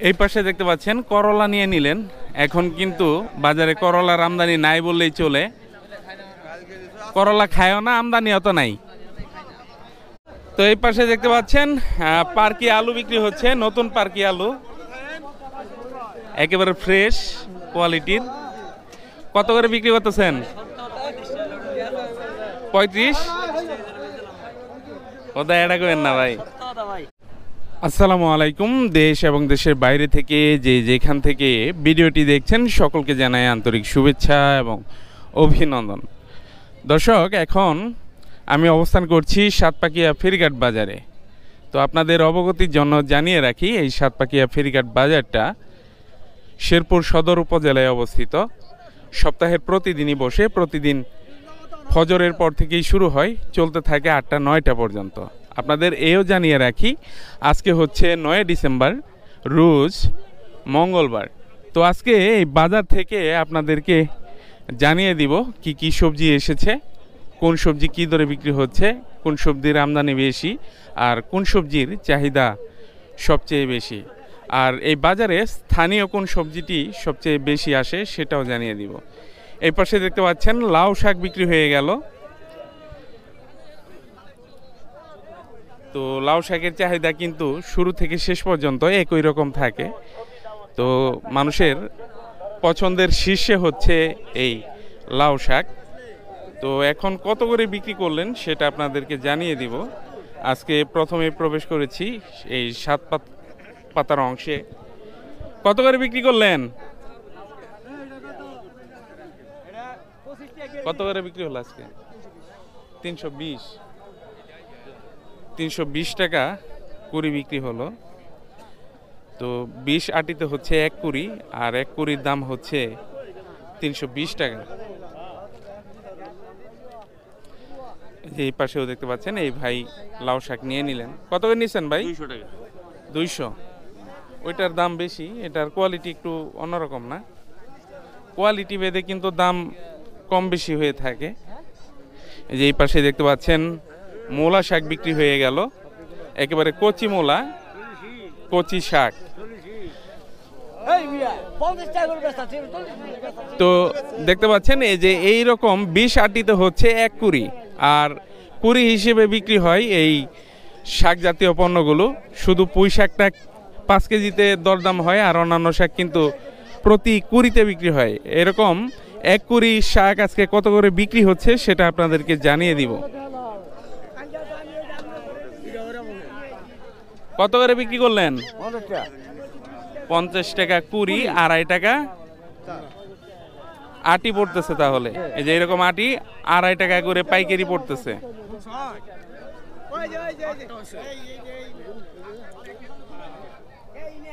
এই পাশে দেখতে পাচ্ছেন করলা নিয়ে নিলেন। এখন কিন্তু বাজারে করলার আমদানি নাই বললেই চলে। করলা খায়ও না, আমদানি অত নাই। তো এই পাশে দেখতে পাচ্ছেন পার্কি আলু বিক্রি হচ্ছে, নতুন পার্কি আলু, একেবারে ফ্রেশ কোয়ালিটির। কত করে বিক্রি করতেছেন? 35। ওটা এটা করেন না ভাই। আসসালামু আলাইকুম। দেশ এবং দেশের বাইরে থেকে যেখান থেকে ভিডিওটি দেখছেন সকলকে জানাই আন্তরিক শুভেচ্ছা এবং অভিনন্দন। দর্শক, এখন আমি অবস্থান করছি সাতপাকিয়া ফেরিঘাট বাজারে। তো আপনাদের অবগতির জন্য জানিয়ে রাখি, এই সাতপাকিয়া ফেরিঘাট বাজারটা শেরপুর সদর উপজেলায় অবস্থিত। সপ্তাহের প্রতিদিনই বসে, প্রতিদিন ফজরের পর থেকেই শুরু হয়, চলতে থাকে 8টা-9টা পর্যন্ত। আপনাদের এও জানিয়ে রাখি, আজকে হচ্ছে 9 ডিসেম্বর, রোজ মঙ্গলবার। তো আজকে এই বাজার থেকে আপনাদেরকে জানিয়ে দিব কি কি সবজি এসেছে, কোন সবজি কী দরে বিক্রি হচ্ছে, কোন সবজির আমদানি বেশি আর কোন সবজির চাহিদা সবচেয়ে বেশি, আর এই বাজারে স্থানীয় কোন সবজিটি সবচেয়ে বেশি আসে সেটাও জানিয়ে দিব। এই পাশে দেখতে পাচ্ছেন লাউ শাক বিক্রি হয়ে গেল। তো লাউ শাকের চাহিদা কিন্তু শুরু থেকে শেষ পর্যন্ত একই রকম থাকে। তো মানুষের পছন্দের শীর্ষে হচ্ছে এই লাউ শাক। তো এখন কত করে বিক্রি করলেন সেটা আপনাদেরকে জানিয়ে দিব। আজকে প্রথমে প্রবেশ করেছি এই সাত পাতার অংশে। কত করে বিক্রি করলেন? কত করে বিক্রি হলো আজকে? 320 টাকা কুড়ি বিক্রি হলো। তো 20 আটিতে হচ্ছে 1 কুড়ি, আর 1 কুড়ির দাম হচ্ছে 320 টাকা। এই পাশেও দেখতে পাচ্ছেন এই ভাই লাউ শাক নিয়ে নিলেন। কত করে নিচ্ছেন ভাই? 200 টাকা। 200? ওইটার দাম বেশি, এটার কোয়ালিটি একটু অন্যরকম না? কোয়ালিটি ভেদে কিন্তু দাম কম বেশি হয়ে থাকে। এই যে এই পাশে দেখতে পাচ্ছেন মূলা শাক বিক্রি হয়ে গেল, একেবারে কচি মূলা, কচি শাক। তো দেখতে পাচ্ছেন এই যে এই রকম 20 আটিতে হচ্ছে 1 কুড়ি, আর কুড়ি হিসেবে বিক্রি হয় এই শাক জাতীয় পণ্যগুলো। শুধু পুঁই শাকটা 5 কেজিতে দরদাম হয়, আর অন্যান্য শাক কিন্তু প্রতি কুড়িতে বিক্রি হয়। এরকম 1 কুড়ি শাক আজকে কত করে বিক্রি হচ্ছে সেটা আপনাদেরকে জানিয়ে দিব। কত করে বিক্রি করলেন? 50 টাকা কুড়ি, 2.5 টাকা আটি পড়তেছে। তাহলে এই যে এরকম আটি 2.5 টাকা করে পাইকারি পড়তেছে।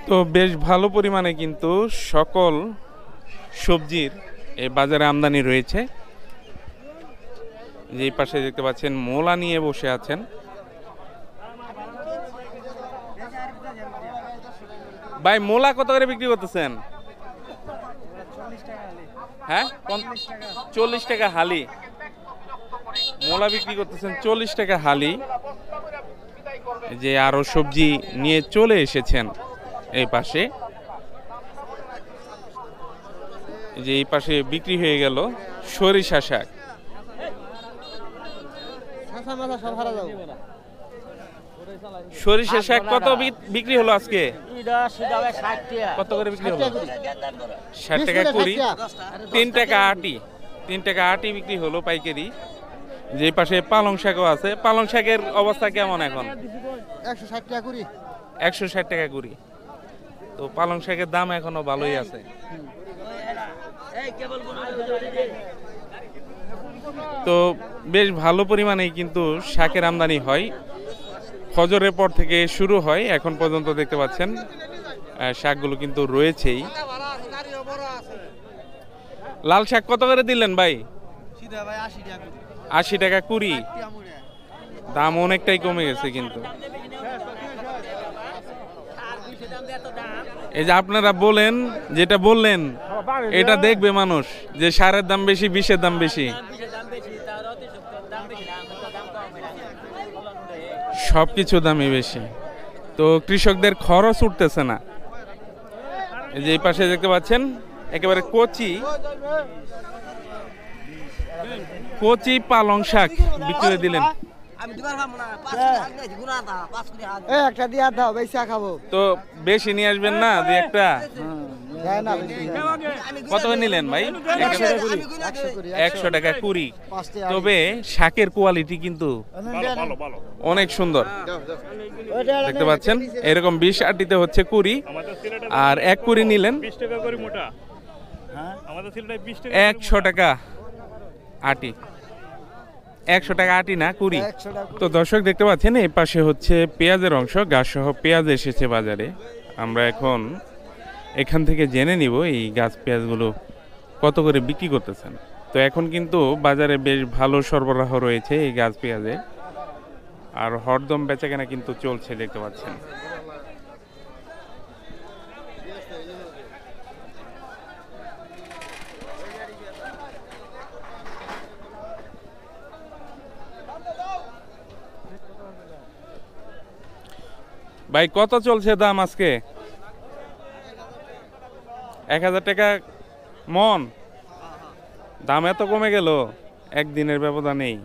তো বেশ ভালো পরিমাণে কিন্তু সকল সবজির এই বাজারে আমদানি রয়েছে। যে পাশে দেখতে পাচ্ছেন মূলা নিয়ে বসে আছেন। ভাই মূলা কত করে বিক্রি করতেছেন? হ্যাঁ, 40 টাকা হালি মূলা বিক্রি করতেছেন, 40 টাকা হালি। যে আরো সবজি নিয়ে চলে এসেছেন এই পাশে। যে এই পাশে বিক্রি হয়ে গেল সরিষা শাক। সরিষা শাক কত বিক্রি হলো আজকে? কত করে বিক্রি হলো? 60 টাকা কুড়ি, 3 টাকা আটি, 3 টাকা আটি বিক্রি হলো পাইকারি। যে পাশে পালং শাকও আছে। পালং শাকের অবস্থা কেমন এখন? 160 টাকা কুড়ি। 160 টাকা কুড়ি। তো পালং শাকের দাম এখনো ভালোই আছে। তো বেশ ভালো পরিমাণেই কিন্তু শাকের আমদানি হয়। ফজরের পর থেকে শুরু হয়, এখন পর্যন্ত দেখতে পাচ্ছেন শাকগুলো কিন্তু রয়েছেই। লাল শাক কত করে দিলেন ভাই? 80 টাকা কুড়ি। দাম অনেকটাই কমে গেছে কিন্তু। এই যে আপনারা বলেন, যেটা বললেন এটা দেখবে মানুষ, যে সারের দাম বেশি, বিষের দাম বেশি। সবকিছু দামই বেশি। তো কৃষকদের খরচ উঠতেছে না। এই যে এই পাশে দেখতে পাচ্ছেন একেবারে কচি কচি পালং শাক বিক্রি করে দিলেন। একটা দিয়ে দাও, বেশি খাবো। তো বেশি নিয়ে আসবেন না, দুই একটা। কত নিলেন ভাই? 100 টাকা কুড়ি। তবে শাকের কোয়ালিটি কিন্তু অনেক সুন্দর, দেখতে পাচ্ছেন। এরকম 20 আটিতে হচ্ছে কুড়ি, আর 1 কুড়ি নিলেন 100 টাকা আটি। 100 টাকা আটি না, কুড়ি। তো দর্শক দেখতে পাচ্ছেন এই পাশে হচ্ছে পেঁয়াজের অংশ, গাছ সহ পেঁয়াজ এসেছে বাজারে। আমরা এখন এখান থেকে জেনে নিব এই গাছ পেঁয়াজগুলো কত করে বিক্রি করতেছেন। তো এখন কিন্তু বাজারে বেশ ভালো সরবরাহ রয়েছে এই গাছ পেঁয়াজে, আর হরদম বেচাকেনা কিন্তু চলছে, দেখতে পাচ্ছেন। ভাই কত চলছে দাম আজকে? 1000 টাকা মন। দাম এত কমে গেল একদিনের ব্যবধানেই।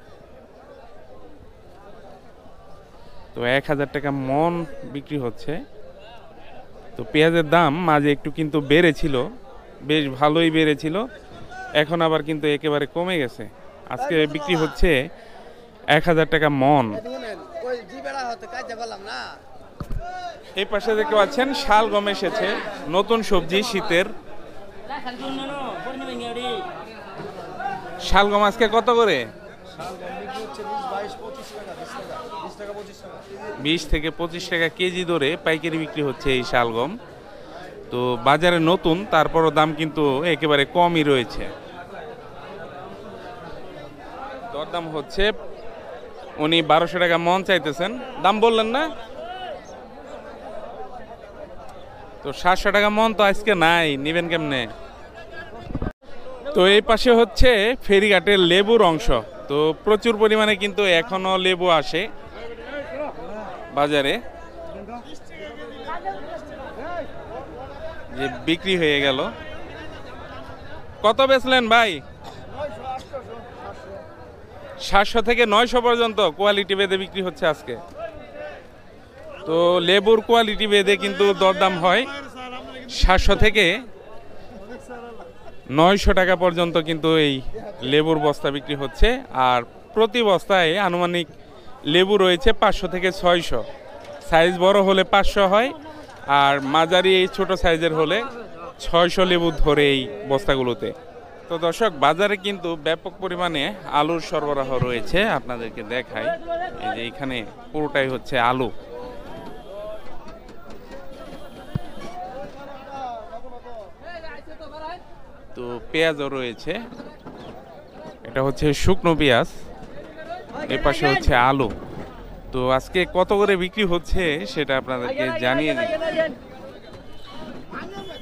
তো 1000 টাকা মন বিক্রি হচ্ছে। তো পেঁয়াজের দাম মাঝে একটু কিন্তু বেড়েছিল, বেশ ভালোই বেড়েছিল, এখন আবার কিন্তু একেবারে কমে গেছে। আজকে বিক্রি হচ্ছে 1000 টাকা মন। এই পাশে দেখতে পাচ্ছেন শালগম এসেছে, নতুন সবজি শীতের। শালগম আজকে কত করে? 20 থেকে 25 টাকা কেজি দরে পাইকারি বিক্রি হচ্ছে এই শালগম। তো বাজারে নতুন, তারপরও দাম কিন্তু একেবারে কমই রয়েছে। দরদাম হচ্ছে, উনি 1200 টাকা মন চাইতেছেন, দাম বললেন না? তো 700 টাকা মন তো আজকে নাই, নিবেন কেমনে? তো এই পাশে হচ্ছে ফেরিঘাটের লেবুর অংশ। তো প্রচুর পরিমাণে কিন্তু এখনো লেবু আসে বাজারে, যে বিক্রি হয়ে গেল। কত বেচলেন ভাই? 700 থেকে 900 পর্যন্ত কোয়ালিটি ভেদে বিক্রি হচ্ছে আজকে। তো লেবুর কোয়ালিটি ভেদে কিন্তু দরদাম হয়। 700 থেকে 900 টাকা পর্যন্ত কিন্তু এই লেবুর বস্তা বিক্রি হচ্ছে। আর প্রতি বস্তায় আনুমানিক লেবু রয়েছে 500 থেকে 600। সাইজ বড় হলে 500 হয়, আর মাঝারি এই ছোট সাইজের হলে 600 লেবু ধরে এই বস্তাগুলোতে। তো দর্শক বাজারে কিন্তু ব্যাপক পরিমাণে আলুর সরবরাহ রয়েছে, আপনাদেরকে দেখাই। এই যে এখানে পুরোটাই হচ্ছে আলু। তো পেঁয়াজও রয়েছে, এটা হচ্ছে শুকনো পেঁয়াজ, এর পাশে হচ্ছে আলু। তো আজকে কত করে বিক্রি হচ্ছে সেটা আপনাদেরকে জানিয়ে দিই।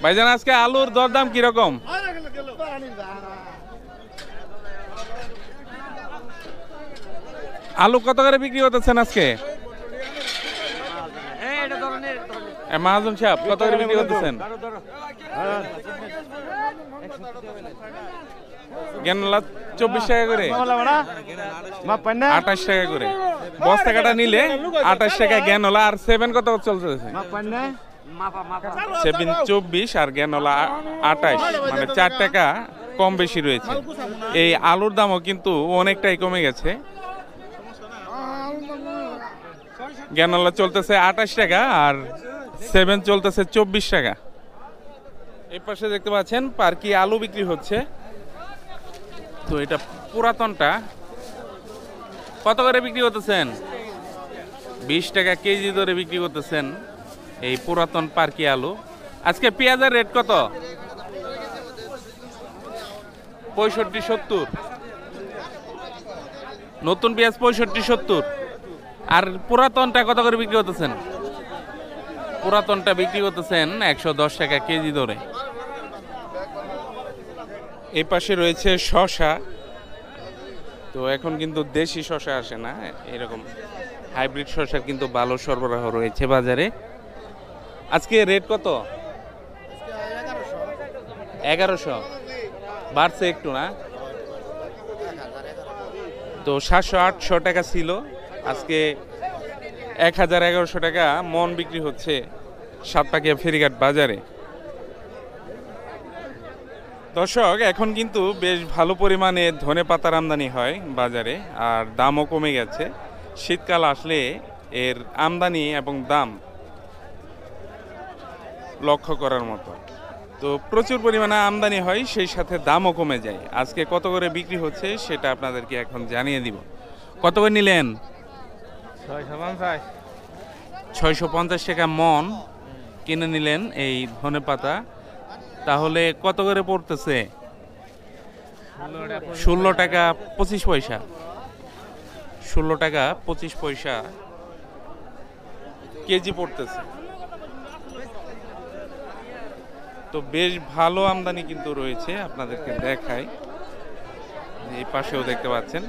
ভাইজান আজকে আলুর দরদাম কিরকম? আলু কত করে বিক্রি করতেছেন আজকে? মাহাজন সাহেব কত করে বিক্রি করতেছেন? গেনলা 24 টাকা করে, 28 টাকা করে বস্তা কাটা নিলে 28 টাকা গেনলা। আর 7 কত চলতেছে? 7 24 আর গেনলা 28, মানে 4 টাকা কম বেশি রয়েছে। এই আলুর দামও কিন্তু অনেকটাই কমে গেছে। গেনলা চলতেছে 28 টাকা আর 7 চলতেছে 24 টাকা। এই পাশে দেখতে পাচ্ছেন পার্কি আলু বিক্রি হচ্ছে। তো এটা পুরাতনটা কত করে বিক্রি করতেছেন? 20 টাকা কেজি ধরে বিক্রি করতেছেন এই পুরাতন পার্কি আলু। আজকে পেঁয়াজের রেট কত? 65-70। নতুন পেঁয়াজ 65-70। আর পুরাতনটা কত করে বিক্রি করতেছেন? পুরাতনটা বিক্রি করতেছেন 110 টাকা কেজি ধরে। এই পাশে রয়েছে শসা। তো এখন কিন্তু দেশি শসা আসে না, এরকম হাইব্রিড শসার কিন্তু ভালো সরবরাহ রয়েছে বাজারে। আজকে রেট কত? 1100 বাড়ছে একটু না? তো 700-800 টাকা ছিল, আজকে 1000-1100 টাকা মন বিক্রি হচ্ছে সাতপাকিয়া ফেরিঘাট বাজারে। দর্শক, এখন কিন্তু বেশ ভালো পরিমাণে ধনেপাতার আমদানি হয় বাজারে, আর দামও কমে গেছে। শীতকাল আসলে এর আমদানি এবং দাম লক্ষ্য করার মতো। তো প্রচুর পরিমাণে আমদানি হয়, সেই সাথে দামও কমে যায়। আজকে কত করে বিক্রি হচ্ছে সেটা আপনাদেরকে এখন জানিয়ে দিব। কত করে নিলেন? 650 টাকা মন কিনে নিলেন এই ধনেপাতা। তাহলে কত করে পড়তেছে? 16 টাকা 25 পয়সা। 16 টাকা 25 পয়সা কেজি পড়তেছে। তো বেশ ভালো আমদানি কিন্তু রয়েছে, আপনাদেরকে দেখাই। এই পাশেও দেখতে পাচ্ছেন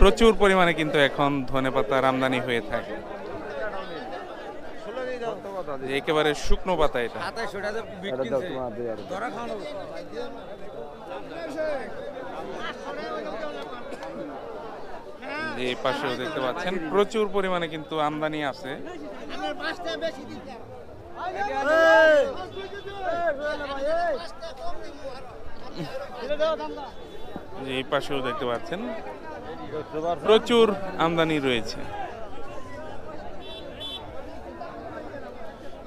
প্রচুর পরিমাণে কিন্তু এখন ধনেপাতার আমদানি হয়ে থাকে। একেবারে শুকনো পাতা এটা। এই পাশেও দেখতে পাচ্ছেন প্রচুর পরিমাণে কিন্তু আমদানি আছে। এই পাশেও দেখতে পাচ্ছেন প্রচুর আমদানি রয়েছে।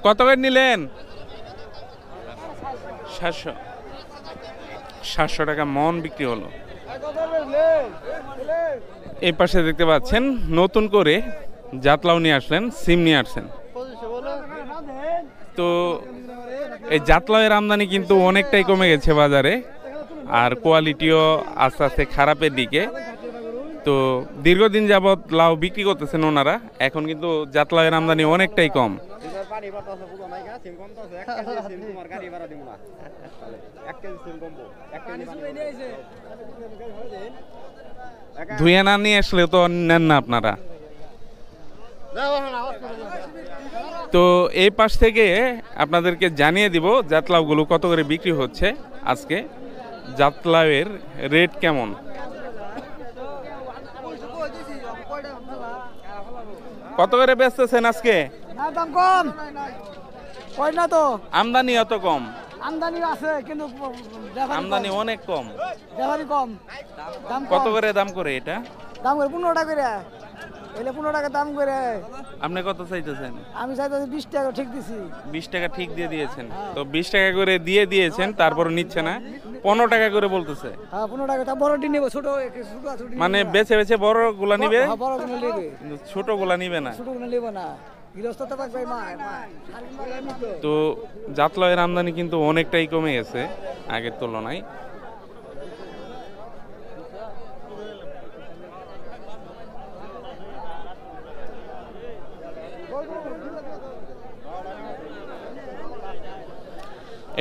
কত করে নিলেন? 700 টাকা মন বিক্রি হলো। এই পাশে দেখতে পাচ্ছেন নতুন করে জাতলাও নিয়ে আসলেন, সিম নিয়ে আসছেন। তো এই জাতলাওয়ের আমদানি কিন্তু অনেকটাই কমে গেছে বাজারে, আর কোয়ালিটিও আস্তে আস্তে খারাপের দিকে। তো দীর্ঘদিন যাবৎ লাউ বিক্রি করতেছেন ওনারা, এখন কিন্তু জাতলাওয়ের আমদানি অনেকটাই কম। ধুয়ে না নিয়ে আসলে তো নেন না আপনারা। তো এই পাশ থেকে আপনাদেরকে জানিয়ে দিব জাতলাউগুলো কত করে বিক্রি হচ্ছে আজকে, জাতলাউয়ের রেট কেমন। কত করে বেচতেছেন আজকে? দাম কম কই না তো, আমদানি অত কম? আমদানি আছে কিন্তু আমদানি অনেক কম। ব্যাপারই কম। কত করে দাম করে এটা? দাম করে 15 টাকা করে, এলে 15 টাকা দাম করে। আপনি কত চাইতেছেন? আমি চাইতেছি 20 টাকা ঠিক দিছি। 20 টাকা ঠিক দিয়ে দিয়েছেন? তো 20 টাকা করে দিয়ে দিয়েছেন, তারপর নিচ্ছে না, 15 টাকা করে বলতেছে। হ্যাঁ 15 টাকা। তা বড়টি নেব, ছোট মানে বেছে বেছে বড় গুলা নিবে? হ্যাঁ বড় গুলো নেবে, ছোট গুলা নিবে না। ছোট গুলো নেব না, গৃহস্থ তো পাকবে মা। তো জাতলাওয়ের আমদানি কিন্তু অনেকটাই কমে গেছে আগের তুলনায়।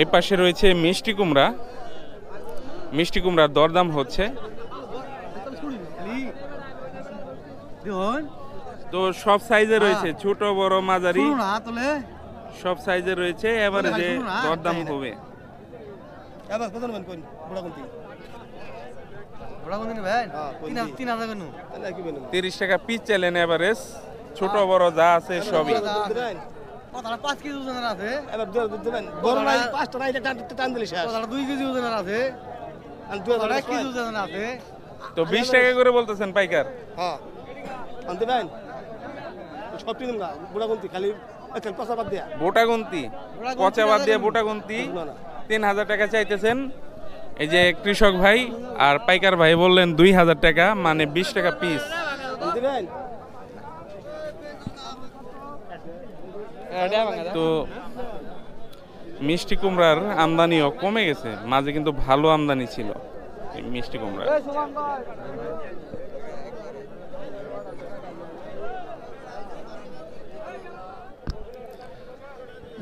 এই পাশে রয়েছে মিষ্টি কুমড়া। মিষ্টি কুমড়ার দরদাম হচ্ছে। তো সব সাইজে রয়েছে, ছোট বড় মাঝারি সব সাইজে রয়েছে। এবারে যে দরদাম হবে 30 টাকা পিস চাইলেন এভারেজ, ছোট বড় যা আছে সবই। 5 কেজি ওজনের আছে, এবার দেবেন বড় নাই 5টা নাই টান দিলে শেষ। 2 কেজি ওজনের আছে, আর 2000 কেজি ওজনের আছে। তো 20 টাকা করে বলতেছেন পাইকার? হ্যাঁ আনতে দেন সব দিন না, বুড়া গুনতি খালি একটা পচা বাদ দিয়া, বোটা গুনতি পচা বাদ দিয়ে বোটা গুনতি 3000 টাকা চাইতেছেন এই যে কৃষক ভাই, আর পাইকার ভাই বললেন 2000 টাকা, মানে 20 টাকা পিস। দেবেন তো মিষ্টি কুমড়ার আমদানিও কমে গেছে, মাঝে কিন্তু ভালো আমদানি ছিল এই মিষ্টি কুমড়া।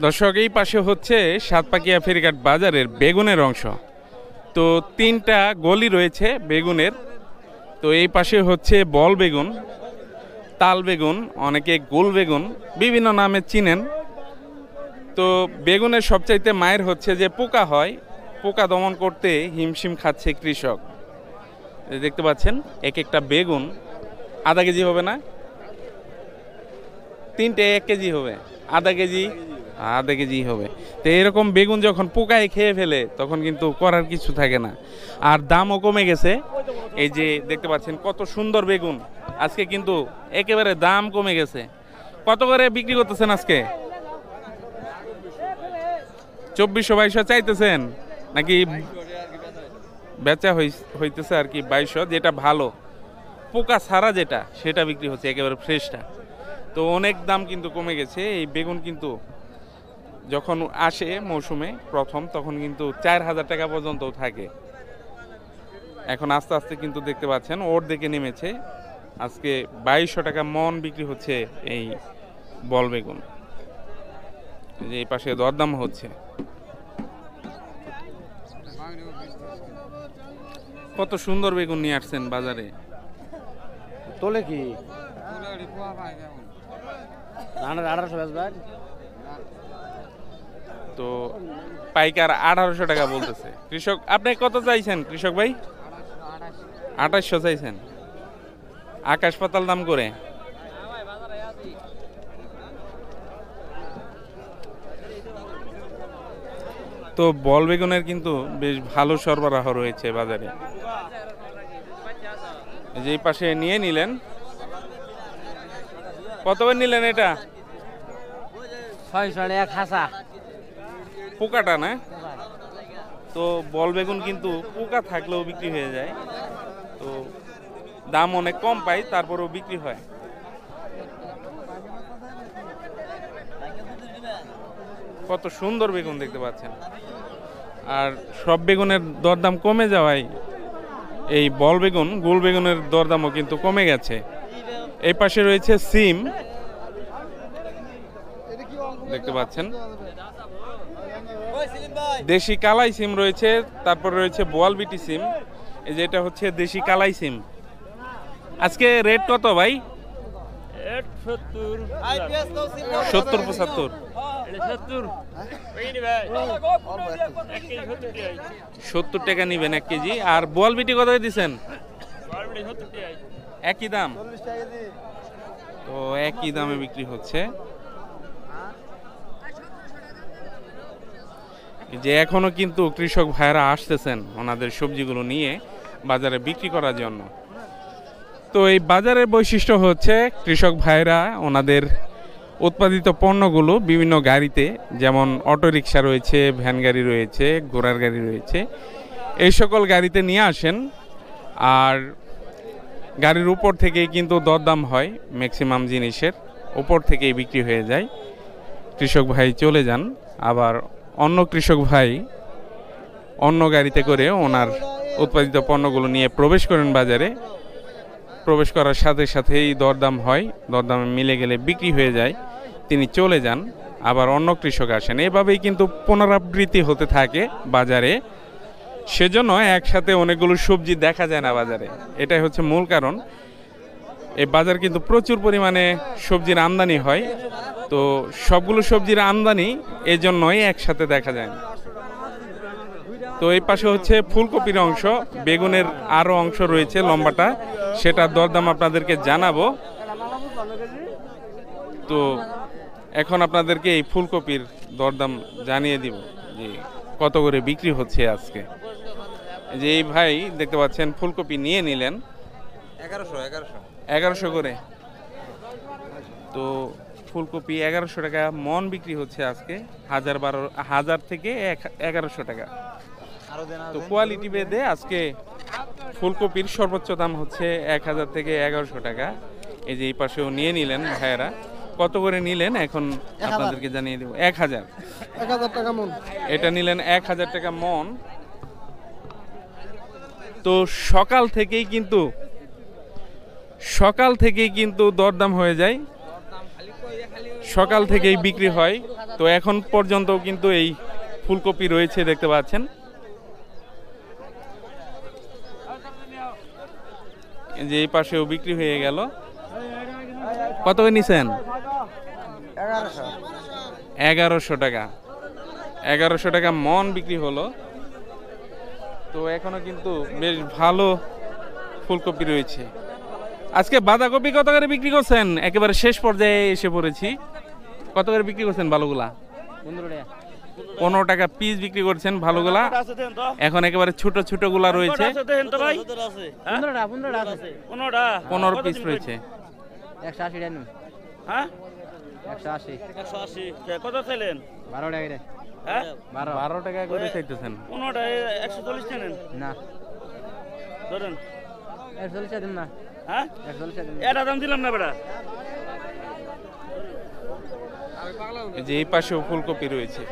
দর্শক, এই পাশে হচ্ছে সাতপাকিয়া ফেরিঘাট বাজারের বেগুনের অংশ। তো 3টা গলি রয়েছে বেগুনের। তো এই পাশে হচ্ছে বল বেগুন, তাল বেগুন, অনেকে গোল বেগুন বিভিন্ন নামে চিনেন। তো বেগুনের সবচাইতে মায়ের হচ্ছে যে পোকা হয়, পোকা দমন করতে হিমশিম খাচ্ছে কৃষক। এই দেখতে পাচ্ছেন এক একটা বেগুন আধা কেজি হবে না, তিনটে 1 কেজি হবে, আধা কেজি হবে। তো এরকম বেগুন যখন পোকায় খেয়ে ফেলে তখন কিন্তু করার কিছু থাকে না। আর দামও কমে গেছে। এই যে দেখতে পাচ্ছেন কত সুন্দর বেগুন, আজকে কিন্তু একেবারে দাম কমে গেছে। কত করে বিক্রি করতেছেন আজকে? 2400-2200 চাইতেছেন নাকি বেচা হইতেছে আর কি 2200, যেটা ভালো পোকা ছাড়া যেটা সেটা বিক্রি হচ্ছে একেবারে ফ্রেশটা। তো অনেক দাম কিন্তু কমে গেছে এই বেগুন। কিন্তু যখন আসে মৌসুমে প্রথম তখন কিন্তু 4000 টাকা পর্যন্ত থাকে। এখন আস্তে আস্তে কিন্তু দেখতে পাচ্ছেন ওর দিকে নেমেছে। আজকে 2200 টাকা মন বিক্রি হচ্ছে এই বল বেগুন। যে এই পাশে দরদাম হচ্ছে। কত সুন্দর বেগুন নিয়ে আসছেন বাজারে। তোলে কি 1800 তো পাইকার 1800 টাকা বলতেছে কৃষক। আপনি কত চাইছেন কৃষক ভাই? 2800 চাইছেন, আকাশ পাতাল দাম করে। তো বল বেগুনের কিন্তু বেশ ভালো সরবরাহ রয়েছে বাজারে। যে পাশে নিয়ে নিলেন, কত করে নিলেন এটা? 600 হাসা পোকাটা না? তো বল বেগুন কিন্তু পোকা থাকলেও বিক্রি হয়ে যায়। তো দাম অনেক কম পাই, তারপরেও বিক্রি হয়। কত সুন্দর বেগুন দেখতে পাচ্ছেন। আর সব বেগুনের দরদাম কমে যাওয়ায় এই বল বেগুন, গোল বেগুনের দরদামও কিন্তু কমে গেছে। এই পাশে রয়েছে সিম দেখতে পাচ্ছেন, দেশি কালাই সিম রয়েছে, তারপর রয়েছে বোয়াল বিটি সিম। এই যে এটা হচ্ছে দেশি কালাই সিম। আজকে রেট কত ভাই? 70-75। 70 টাকা নিবেন 1 কেজি। আর বোয়াল বিটি কত দিচ্ছেন? একই দাম। তো একই দামে বিক্রি হচ্ছে। যে এখনো কিন্তু কৃষক ভাইরা আসতেছেন ওনাদের সবজিগুলো নিয়ে বাজারে বিক্রি করার জন্য। তো এই বাজারের বৈশিষ্ট্য হচ্ছে কৃষক ভাইরা ওনাদের উৎপাদিত পণ্যগুলো বিভিন্ন গাড়িতে, যেমন অটোরিকশা রয়েছে, ভ্যান গাড়ি রয়েছে, ঘোড়ার গাড়ি রয়েছে, এই সকল গাড়িতে নিয়ে আসেন। আর গাড়ির উপর থেকেই কিন্তু দরদাম হয়, ম্যাক্সিমাম জিনিসের উপর থেকেই বিক্রি হয়ে যায়। কৃষক ভাই চলে যান, আবার অন্য কৃষক ভাই অন্য গাড়িতে করে ওনার উৎপাদিত পণ্যগুলো নিয়ে প্রবেশ করেন বাজারে। প্রবেশ করার সাথে সাথেই দরদাম হয়, দরদামে মিলে গেলে বিক্রি হয়ে যায়, তিনি চলে যান, আবার অন্য কৃষক আসেন। এভাবেই কিন্তু পুনরাবৃত্তি হতে থাকে বাজারে। সেজন্য একসাথে অনেকগুলো সবজি দেখা যায় না বাজারে, এটাই হচ্ছে মূল কারণ। এই বাজার কিন্তু প্রচুর পরিমাণে সবজির আমদানি হয়। তো সবগুলো সবজির আমদানি এজন্যই একসাথে দেখা যায় না। তো এই পাশে হচ্ছে ফুলকপির অংশ, বেগুনের আরও অংশ রয়েছে লম্বাটা, সেটার দরদাম আপনাদেরকে জানাবো। তো এখন আপনাদেরকে এই ফুলকপির দরদাম জানিয়ে দিব যে কত করে বিক্রি হচ্ছে আজকে। যে এই ভাই দেখতে পাচ্ছেন ফুলকপি নিয়ে নিলেন 1100 করে। তো ফুলকপি 1100 টাকা মন বিক্রি হচ্ছে আজকে, 1000 থেকে 1100 টাকা। তো কোয়ালিটি ভেদে আজকে ফুলকপির সর্বোচ্চ দাম হচ্ছে 1000 থেকে 1100 টাকা। এই যে এই পাশেও নিয়ে নিলেন ভাইয়েরা। কত করে নিলেন এখন আপনাদেরকে জানিয়ে দেব। 1000 টাকা মন। এটা নিলেন 1000 টাকা মন। তো সকাল থেকেই কিন্তু দরদাম হয়ে যায়, সকাল থেকেই বিক্রি হয়। তো এখন পর্যন্ত কিন্তু এই ফুলকপি রয়েছে দেখতে পাচ্ছেন। যে এই পাশেও বিক্রি হয়ে গেল। কত করে নিছেন? 1100 টাকা, 1100 টাকা মন বিক্রি হলো। তো এখনো কিন্তু বেশ ভালো ফুলকপি রয়েছে। আজকে বাঁধাকপি কত করে বিক্রি করছেন? একেবারে শেষ পর্যায়ে এসে পড়েছি। কত করে বিক্রি করছেন ভালোগুলা? 15 টাকা পিস বিক্রি করছেন ভালোগুলা। এখন একেবারে ছোট ছোট গুলা রয়েছে, 15 পিস রয়েছে। 180 হ্যাঁ 180 180 কত চাইলেন? 12 টাকা রে। হ্যাঁ 12 টাকা করে চাইতেছেন? 15টা 140 নেন না ধরেন। 140 দিন না। হ্যাঁ 140 দিন। এটা দাম দিলাম না বেটা। এই যে এই পাশেও ফুলকপি রয়েছে।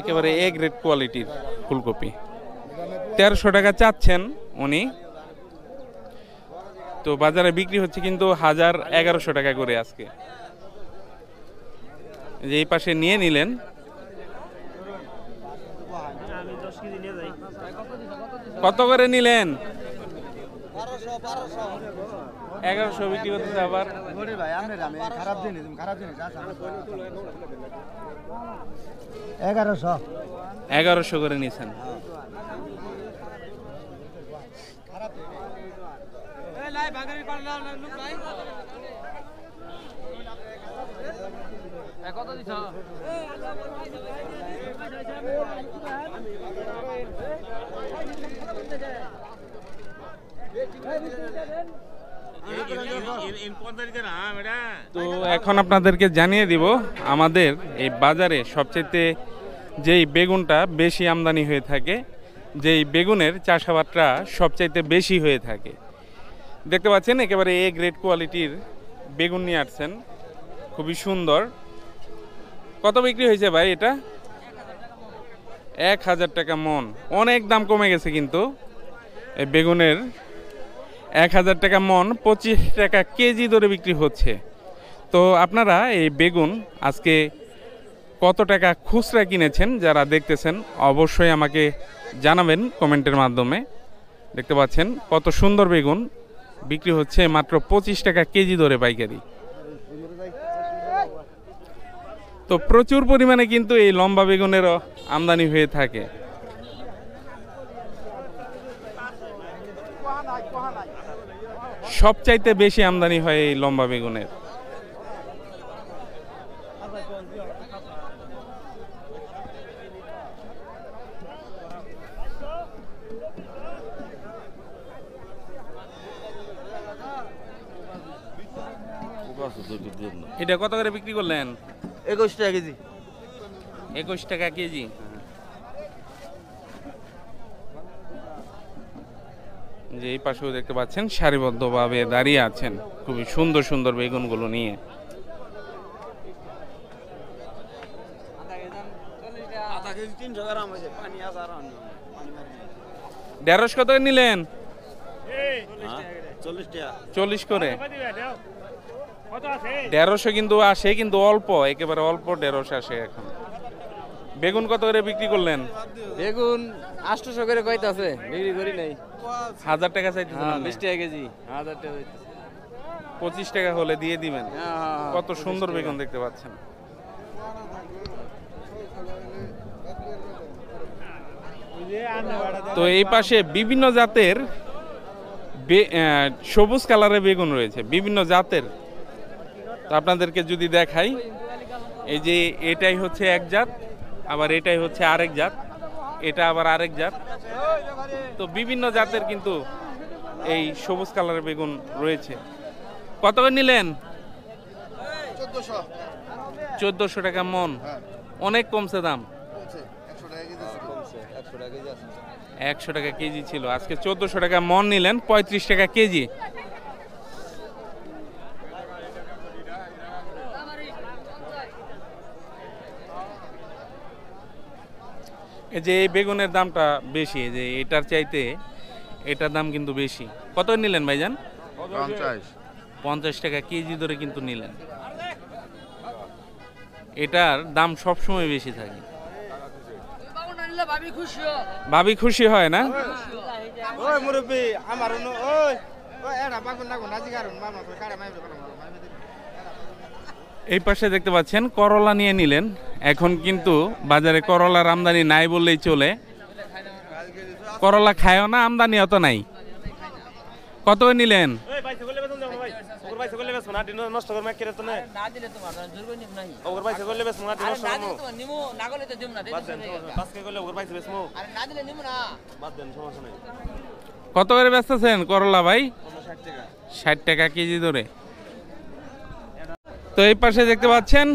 একেবারে এ গ্রেড কোয়ালিটির ফুলকপি। 1300 টাকা চাচ্ছেন উনি, তো বাজারে বিক্রি হচ্ছে কিন্তু 1100 টাকা করে আজকে। যে এই পাশে নিয়ে নিলেন। আমি 10 কেজি নিয়ে যাই। কত করে নিলেন? 1100 বিক্রি করতেছে আবার। ভাই আমি খারাপ জিনিস 1100 1100 করে নিয়েছেন। কত দিছ? তো এখন আপনাদেরকে জানিয়ে দিব আমাদের এই বাজারে সবচেয়ে যেই বেগুনটা বেশি আমদানি হয়ে থাকে, যেই বেগুনের চাষাবাদটা সবচাইতে বেশি হয়ে থাকে। দেখতে পাচ্ছেন একেবারে এ গ্রেড কোয়ালিটির বেগুন নিয়ে আসছেন, খুবই সুন্দর। কত বিক্রি হয়েছে ভাই এটা? 1000 টাকা মন। অনেক দাম কমে গেছে কিন্তু এই বেগুনের। 1000 টাকা মন, 25 টাকা কেজি দরে বিক্রি হচ্ছে। তো আপনারা এই বেগুন আজকে কত টাকা খুচরা কিনেছেন যারা দেখতেছেন অবশ্যই আমাকে জানাবেন কমেন্টের মাধ্যমে। দেখতে পাচ্ছেন কত সুন্দর বেগুন বিক্রি হচ্ছে মাত্র 25 টাকা কেজি দরে পাইকারি। তো প্রচুর পরিমাণে কিন্তু এই লম্বা বেগুনেরও আমদানি হয়ে থাকে। সবচাইতে বেশি আমদানি হয় এই লম্বা বেগুনের। এটা কত করে বিক্রি করলেন? 21 টাকা কেজি। 21 টাকা কেজি। যে এই পাশেও দেখতে পাচ্ছেন সারিবদ্ধভাবে দাঁড়িয়ে আছেন খুবই সুন্দর সুন্দর বেগুনগুলো নিয়ে। ঢেঁড়স কত করে নিলেন? 40 করে। ঢেঁড়সও কিন্তু আসে, কিন্তু অল্প, একেবারে অল্প ঢেঁড়স আসে এখন। বেগুন কত করে বিক্রি করলেন? বেগুন 800 করে কইতাছে, বিক্রি করি নাই। 1000 টাকা চাইতেছেন? 20 টাকা কেজি। 1000 টাকা হইতাছে। 25 টাকা হলে দিয়ে দিবেন। হ্যাঁ, কত সুন্দর বেগুন দেখতে পাচ্ছেন। তো এই পাশে বিভিন্ন জাতের সবুজ কালারের বেগুন রয়েছে, বিভিন্ন জাতের। তো আপনাদেরকে যদি দেখাই, এই যে এটাই হচ্ছে এক জাত, আবার এটাই হচ্ছে আরেক জাত, এটা আবার আরেক জাত। তো বিভিন্ন জাতের কিন্তু এই সবুজ কালারের বেগুন রয়েছে। কত করে নিলেন? 1400 টাকা মন। অনেক কমছে দাম। 100 টাকা কেজি ছিল, আজকে 1400 টাকা মন নিলেন, 35 টাকা কেজি। এই যে এই বেগুনের দামটা বেশি, যে এটার চাইতে এটার দাম কিন্তু বেশি। কত নিলেন ভাইজান? 50 টাকা কেজি ধরে কিন্তু নিলেন। এটার দাম সবসময় বেশি থাকে। ভাবি খুশি হয় না? ওই মুরব্বী আমার ওই এই পাশে দেখতে পাচ্ছেন করলা নিয়ে নিলেন। এখন কিন্তু বাজারে করলার আমদানি নাই বললেই চলে। করলা খায়ও না, আমদানি অত নাই। কত নিলেন? কত করে বেচতেছেন করলা ভাই? 60 টাকা কেজি ধরে। তো এই পাশে দেখতে পাচ্ছেন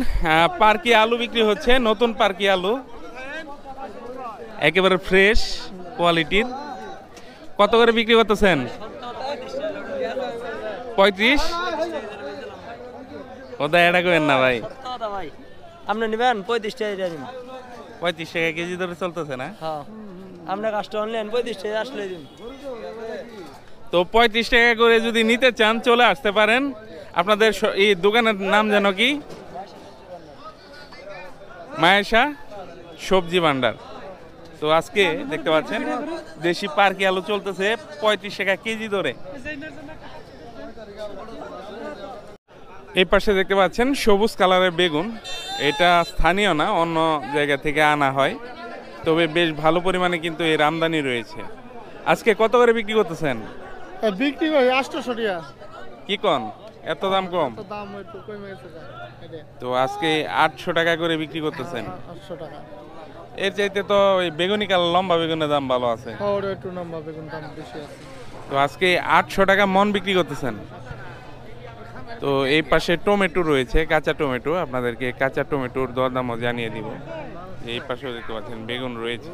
পার্কি আলু বিক্রি হচ্ছে, নতুন পার্কি আলু, একেবারে ফ্রেশ কোয়ালিটির। কত করে বিক্রি করতেছেন? 35। ওটা এটা করেন না ভাই। আপনি নেবেন 35 টাকা দিন। 35 টাকা কেজি ধরে চলতেছে না? হ্যাঁ, আপনি কাস্টমার অনলাইন 35 টাকা আসলে দিন। তো 35 টাকা করে যদি নিতে চান চলে আসতে পারেন। আপনাদের এই দোকানের নাম যেন কি? মায়েশা সবজি ভান্ডার। তো আজকে দেখতে পাচ্ছেন দেশি পার্কি আলু চলতেছে 35 টাকা কেজি ধরে। এই পাশে দেখতে পাচ্ছেন সবুজ কালারের বেগুন। এটা স্থানীয় না, অন্য জায়গা থেকে আনা হয়, তবে বেশ ভালো পরিমাণে কিন্তু এর আমদানি রয়েছে। আজকে কত করে বিক্রি করতেছেন? বিক্রি হয় 800 টাকা। কি কন, এত দাম কম? দাম একটু কমে গেছে। তো আজকে 800 টাকা করে বিক্রি করতেছেন। 800 টাকা। এর চাইতে তো ওই বেগুনি কালার লম্বা বেগুনের দাম ভালো আছে। ওর একটু লম্বা বেগুন দাম বেশি আছে। তো আজকে 800 টাকা মন বিক্রি করতেছেন। তো এই পাশে টমেটো রয়েছে, কাঁচা টমেটো। আপনাদেরকে কাঁচা টমেটোর দরদামও জানিয়ে দিব। এই পাশেও দেখতে পাচ্ছেন বেগুন রয়েছে।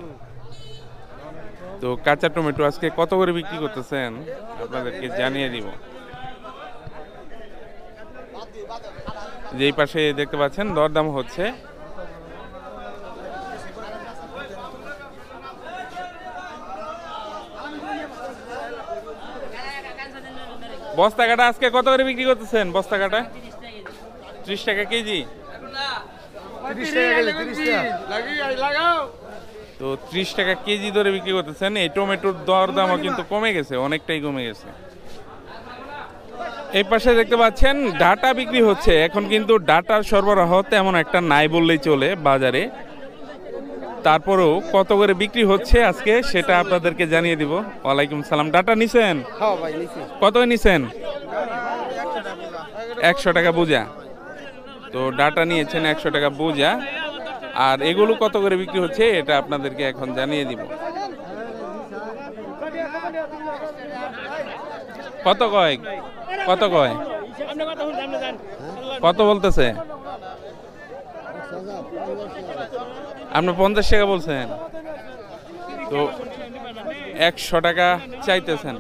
তো কাঁচা টমেটো আজকে কত করে বিক্রি করতেছেন আপনাদেরকে জানিয়ে দিব। যেই পাশে দেখতে পাচ্ছেন দরদাম হচ্ছে। বস্তা কাটা আজকে কত করে বিক্রি করতেছেন? বস্তা কাটা 30 টাকা কেজি। 30 টাকা কেজি, 30 টাকা। তো 30 টাকা কেজি ধরে বিক্রি করতেছেন। এই টমেটোর দরদামও কিন্তু কমে গেছে, অনেকটাই কমে গেছে। এই পাশে দেখতে পাচ্ছেন ডাটা বিক্রি হচ্ছে। এখন কিন্তু ডাটার সরবরাহ তেমন একটা নাই বললেই চলে বাজারে। তারপরেও কত করে বিক্রি হচ্ছে আজকে সেটা আপনাদেরকে জানিয়ে দিব। ওয়ালাইকুম সালাম। ডাটা নিছেন? হ্যাঁ ভাই নিছি। কত নিছেন? 100 টাকা বোঝা। তো ডাটা নিয়েছেন 100 টাকা বোঝা। আর এগুলো কত করে বিক্রি হচ্ছে এটা আপনাদেরকে এখন জানিয়ে দিব। কত কয়? কত কয়? কত বলতেছে? আপনি 50 টাকা বলছেন। তো 100 টাকা চাইতেছেন।